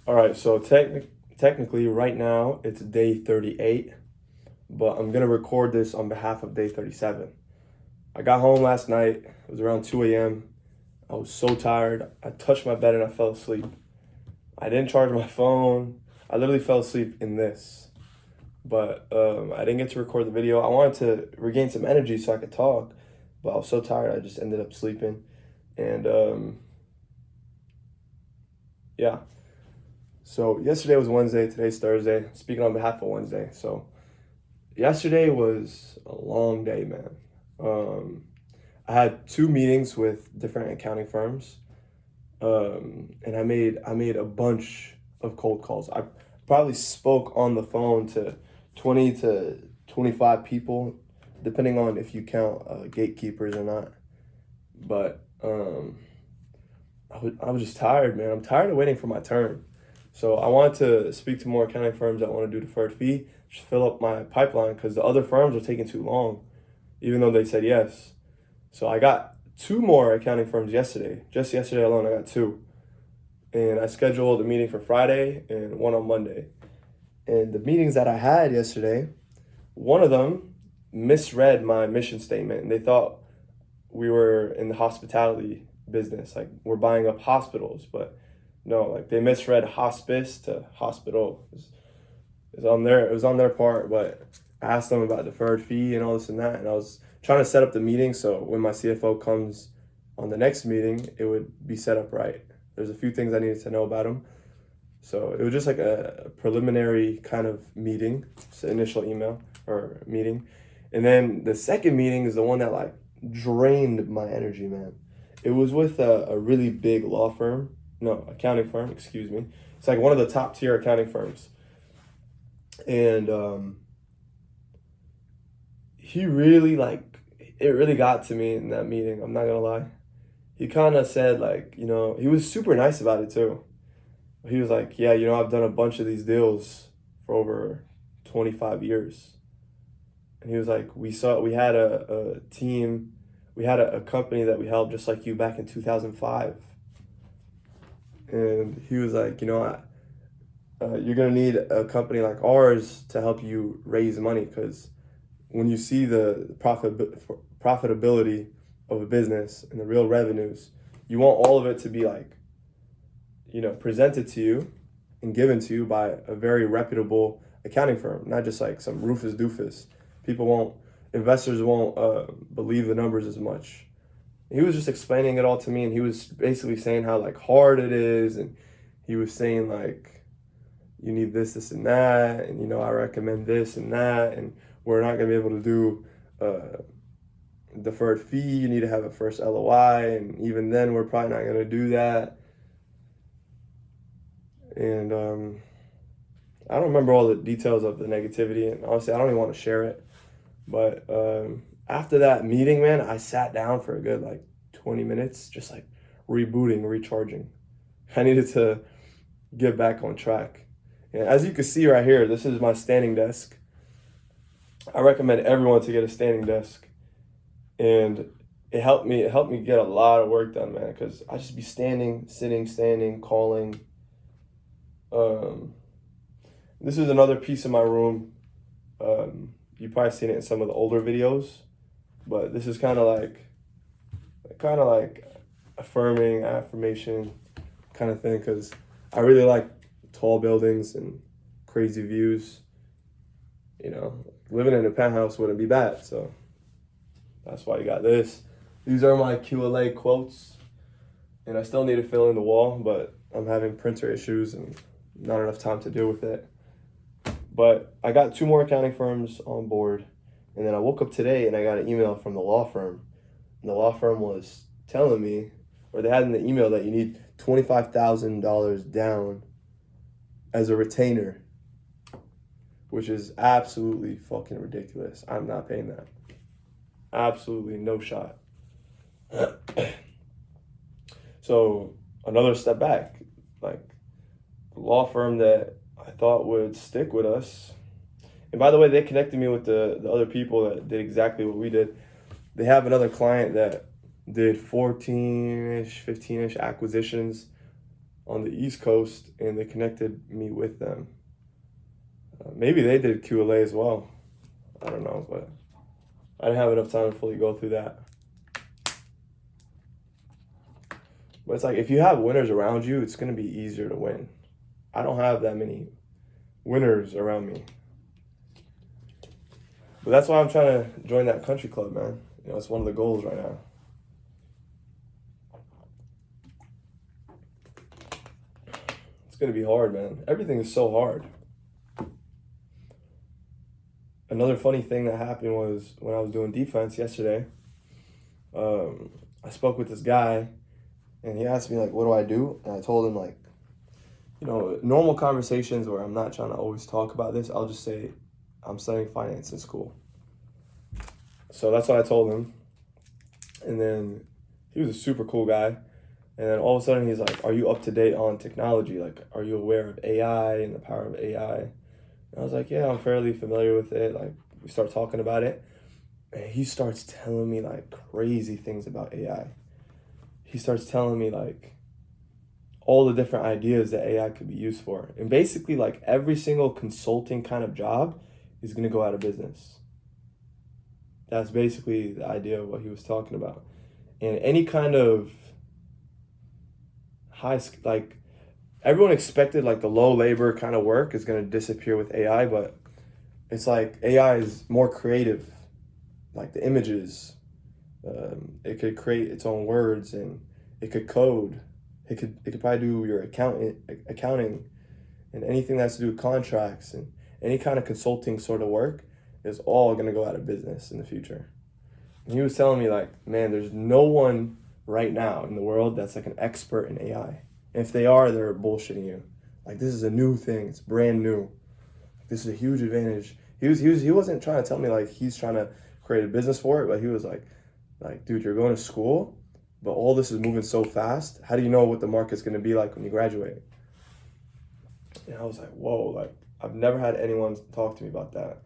All right, so technically right now it's day 38, but I'm gonna record this on behalf of day 37. I got home last night. It was around 2 a.m. I was so tired. I touched my bed and I fell asleep. I didn't charge my phone. I literally fell asleep in this. But I didn't get to record the video. I wanted to regain some energy so I could talk, but I was so tired I just ended up sleeping. And yeah. So yesterday was Wednesday, today's Thursday. Speaking on behalf of Wednesday. So yesterday was a long day, man. Um, I had two meetings with different accounting firms, and I made a bunch of cold calls. I probably spoke on the phone to 20 to 25 people, depending on if you count gatekeepers or not. But I was just tired, man. I'm tired of waiting for my turn. So I wanted to speak to more accounting firms that want to do deferred fee, just fill up my pipeline because the other firms are taking too long, even though they said yes. So I got two more accounting firms yesterday. Just yesterday alone, I got two. And I scheduled a meeting for Friday and one on Monday. And the meetings that I had yesterday, one of them misread my mission statement and they thought we were in the hospitality business, like we're buying up hospitals, but no, like they misread hospice to hospital. It was on their part, but I asked them about deferred fee and all this and that, and I was trying to set up the meeting so when my CFO comes on the next meeting, it would be set up right. There's a few things I needed to know about him, so it was just like a preliminary kind of meeting, just an initial email or meeting, and then the second meeting is the one that like drained my energy, man. It was with a really big law firm, no, accounting firm, excuse me. It's like one of the top tier accounting firms. And he really like it really got to me in that meeting. I'm not gonna lie. He kind of said like, he was super nice about it too. He was like, yeah, I've done a bunch of these deals for over 25 years. And he was like, we had a team, we had a company that we helped just like you back in 2005. And he was like, you're gonna need a company like ours to help you raise money because when you see the profitability of a business and the real revenues, you want all of it to be like, presented to you and given to you by a very reputable accounting firm, not just like some Rufus doofus. Investors won't believe the numbers as much. He was just explaining it all to me, and he was basically saying how like hard it is, and he was saying like you need this, and that, and I recommend this and that, and we're not gonna be able to do deferred fee. You need to have a first LOI, and even then, we're probably not gonna do that. And I don't remember all the details of the negativity, and honestly, I don't even want to share it. But after that meeting, man, I sat down for a good like 20 minutes, just like rebooting, recharging. I needed to get back on track. And as you can see right here, this is my standing desk. I recommend everyone to get a standing desk. And it helped me get a lot of work done, man, because I just be standing, sitting, standing, calling. Um, this is another piece of my room. You probably seen it in some of the older videos, but this is kind of like affirming affirmation kind of thing because I really like tall buildings and crazy views. Living in a penthouse wouldn't be bad, so that's why you got this. These are my QLA quotes, and I still need to fill in the wall, but I'm having printer issues and not enough time to deal with it. But I got two more accounting firms on board, and then I woke up today and I got an email from the law firm. And the law firm was telling me, or they had in the email that you need $25,000 down as a retainer, which is absolutely fucking ridiculous. I'm not paying that. Absolutely no shot. So another step back, like the law firm that I thought would stick with us. And by the way, they connected me with the other people that did exactly what we did. They have another client that did 14-ish, 15-ish acquisitions on the East Coast, and they connected me with them. Maybe they did QLA as well. I don't know, but I didn't have enough time to fully go through that. But it's like if you have winners around you, it's going to be easier to win. I don't have that many winners around me. But that's why I'm trying to join that country club, man. You know, it's one of the goals right now. It's going to be hard, man. Everything is so hard. Another funny thing that happened was when I was doing defense yesterday, I spoke with this guy, and he asked me, like, what do I do? And I told him, like, you know, normal conversations where I'm not trying to always talk about this, I'll just say I'm studying finance in school. So that's what I told him. And then he was a super cool guy. And then all of a sudden he's like, are you up to date on technology? Like, are you aware of AI and the power of AI? And I was like, yeah, I'm fairly familiar with it. Like, we start talking about it. And he starts telling me, like, crazy things about AI. He starts telling me, like, all the different ideas that AI could be used for. And basically, like, every single consulting kind of job is going to go out of business. That's basically the idea of what he was talking about. And any kind of like, everyone expected, like, the low labor kind of work is going to disappear with AI, but it's like AI is more creative. Like, the images, it could create its own words, and it could code. It could probably do your accounting, and anything that has to do with contracts and any kind of consulting sort of work is all going to go out of business in the future. And he was telling me, like, man, there's no one right now in the world that's like an expert in AI. And if they are, they're bullshitting you. Like, this is a new thing. It's brand new. This is a huge advantage. He wasn't trying to tell me, like, he's trying to create a business for it, but he was like, dude, you're going to school, but all this is moving so fast. How do you know what the market's going to be like when you graduate? And I was like, whoa, like, I've never had anyone talk to me about that.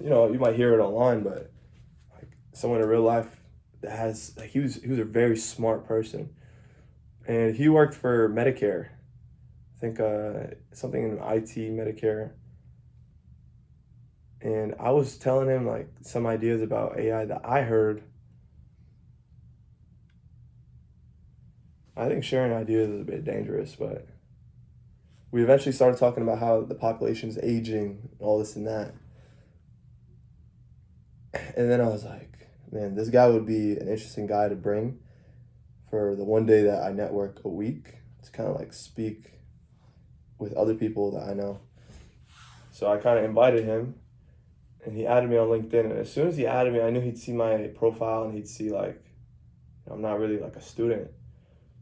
You know, you might hear it online, but like, someone in real life that has, like, he was a very smart person, and he worked for Medicare. I think something in IT Medicare. And I was telling him, like, some ideas about AI that I heard. I think sharing ideas is a bit dangerous, but we eventually started talking about how the population is aging, all this and that. And then I was like, man, this guy would be an interesting guy to bring for the one day that I network a week, to kind of like speak with other people that I know. So I kind of invited him, and he added me on LinkedIn. And as soon as he added me, I knew he'd see my profile, and he'd see, like, I'm not really like a student.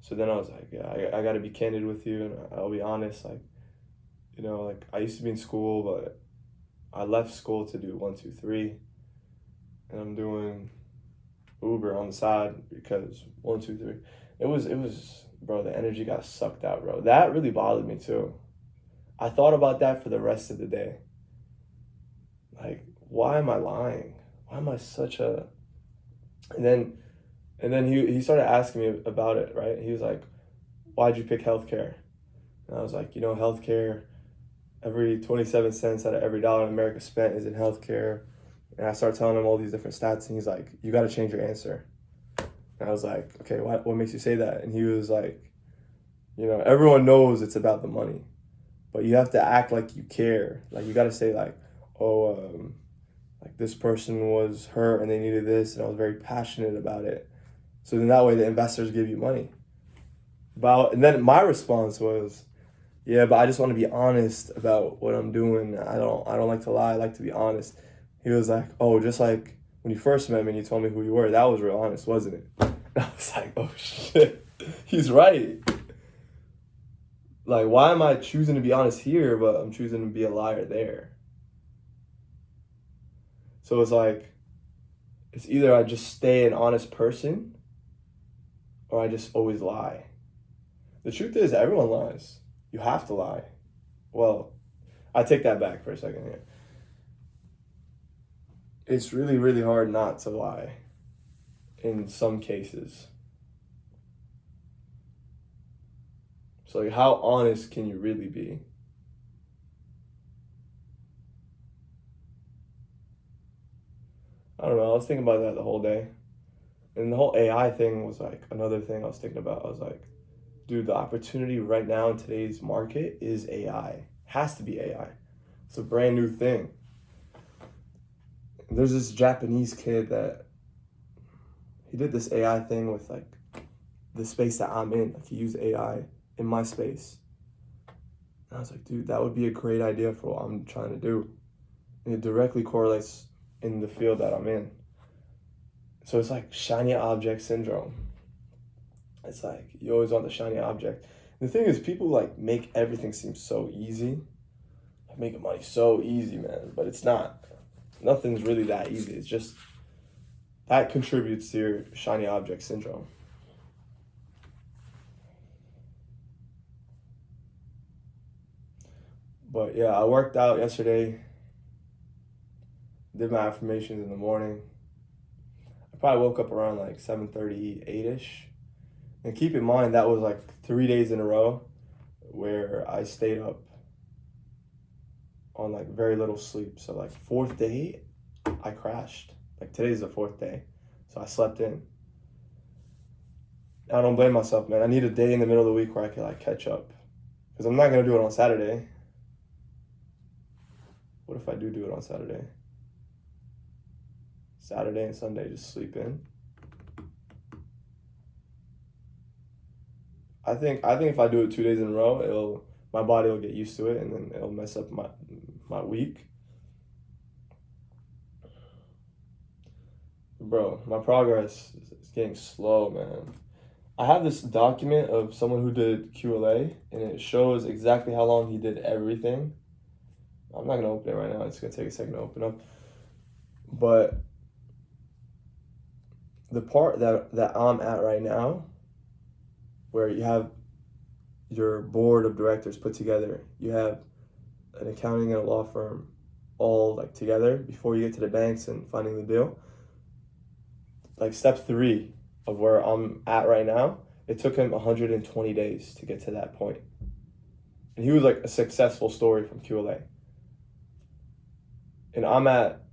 So then I was like, yeah, I got to be candid with you, and I'll be honest. Like, you know, like, I used to be in school, but I left school to do 1, 2, 3, and I'm doing Uber on the side because 1, 2, 3. It was, bro, the energy got sucked out, bro. That really bothered me too. I thought about that for the rest of the day. Like, why am I lying? Why am I such a... And then he started asking me about it, right? He was like, why'd you pick healthcare? And I was like, you know, healthcare, every 27 cents out of every dollar in America spent is in healthcare. And I started telling him all these different stats, and he's like, you got to change your answer. And I was like, okay, what makes you say that? And he was like, you know, everyone knows it's about the money, but you have to act like you care. Like, you got to say, like, oh, like, this person was hurt and they needed this, and I was very passionate about it. So then that way the investors give you money. And then my response was, yeah, but I just want to be honest about what I'm doing. I don't like to lie. I like to be honest. He was like, oh, just like when you first met me and you told me who you were, that was real honest, wasn't it? And I was like, oh shit, he's right. Like, why am I choosing to be honest here, but I'm choosing to be a liar there? So it's like, it's either I just stay an honest person, or I just always lie. The truth is, everyone lies. You have to lie. Well, I take that back for a second here. It's really, really hard not to lie in some cases. So like, how honest can you really be? I don't know. I was thinking about that the whole day. And the whole AI thing was like another thing I was thinking about. I was like, dude, the opportunity right now in today's market is AI. Has to be AI. It's a brand new thing. And there's this Japanese kid that he did this AI thing with like the space that I'm in. Like he used AI in my space. And I was like, dude, that would be a great idea for what I'm trying to do. And it directly correlates in the field that I'm in. So it's like shiny object syndrome. It's like you always want the shiny object. And the thing is, people like make everything seem so easy. Like making money so easy, man. But it's not. Nothing's really that easy. It's just that contributes to your shiny object syndrome. But yeah, I worked out yesterday. Did my affirmations in the morning. I probably woke up around like 7:30, 8ish. And keep in mind that was like 3 days in a row where I stayed up on like very little sleep. So like fourth day, I crashed. Like today's the fourth day. So I slept in. I don't blame myself, man. I need a day in the middle of the week where I can like catch up. Because I'm not gonna do it on Saturday. What if I do it on Saturday? Saturday and Sunday, just sleep in. I think if I do it 2 days in a row, my body will get used to it, and then it'll mess up my week. Bro, my progress is getting slow, man. I have this document of someone who did QLA, and it shows exactly how long he did everything. I'm not gonna open it right now. It's gonna take a second to open up. But the part that I'm at right now, where you have your board of directors put together, you have an accounting and a law firm all like together before you get to the banks and finding the deal. Like step 3 of where I'm at right now, it took him 120 days to get to that point. And he was like a successful story from QLA. And I'm at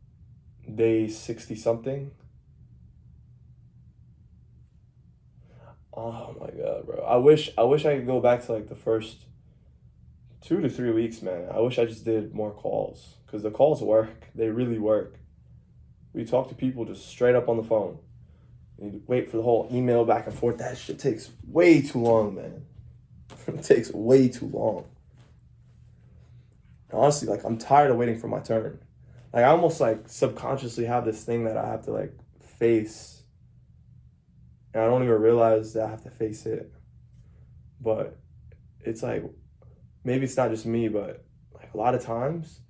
day 60 something. Oh my God, bro. I wish I could go back to like the first 2 to 3 weeks, man. I wish I just did more calls, because the calls work. They really work. We talk to people just straight up on the phone. You wait for the whole email back and forth. That shit takes way too long, man. It takes way too long. And honestly, like I'm tired of waiting for my turn. Like I almost like subconsciously have this thing that I have to like face. And I don't even realize that I have to face it. But it's like, maybe it's not just me, but like a lot of times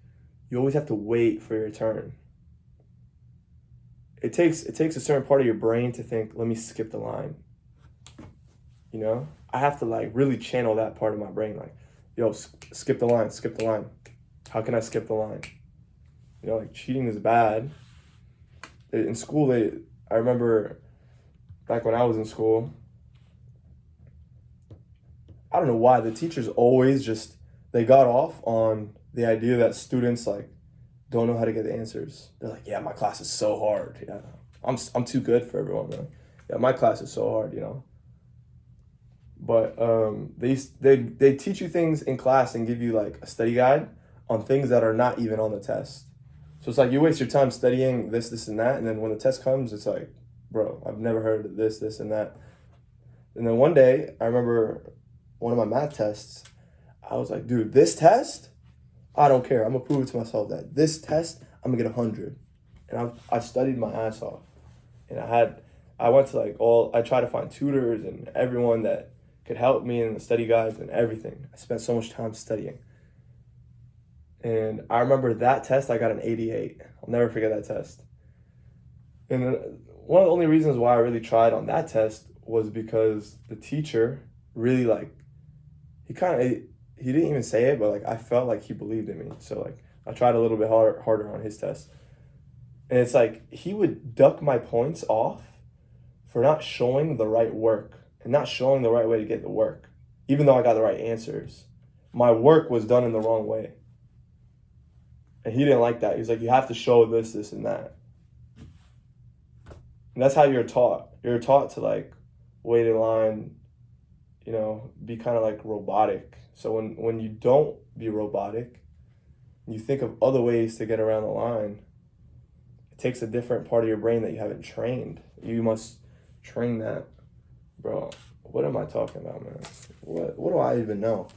you always have to wait for your turn. It takes a certain part of your brain to think, let me skip the line. You know? I have to like really channel that part of my brain, like, yo, skip the line, skip the line. How can I skip the line? You know, like cheating is bad. In school, I remember back when I was in school, I don't know why the teachers always just, they got off on the idea that students like don't know how to get the answers. They're like, yeah, my class is so hard. Yeah, I'm too good for everyone. Man. Yeah, my class is so hard, you know. But they teach you things in class and give you like a study guide on things that are not even on the test. So it's like you waste your time studying this, and that, and then when the test comes, it's like, bro, I've never heard of this, and that. And then one day, I remember one of my math tests, I was like, dude, this test, I don't care. I'm gonna prove it to myself that this test, I'm gonna get 100. And I studied my ass off. And I went to like I tried to find tutors and everyone that could help me in the study guides and everything. I spent so much time studying. And I remember that test, I got an 88. I'll never forget that test. And one of the only reasons why I really tried on that test was because the teacher really like, he didn't even say it, but like I felt like he believed in me. So like I tried a little bit harder on his test. And it's like he would duck my points off for not showing the right work and not showing the right way to get the work. even though I got the right answers. My work was done in the wrong way. And he didn't like that. He's like, you have to show this, this, and that. And that's how you're taught. You're taught to like wait in line, you know, be kind of like robotic. So when you don't be robotic, you think of other ways to get around the line, it takes a different part of your brain that you haven't trained. You must train that. Bro, what am I talking about, man? What do I even know?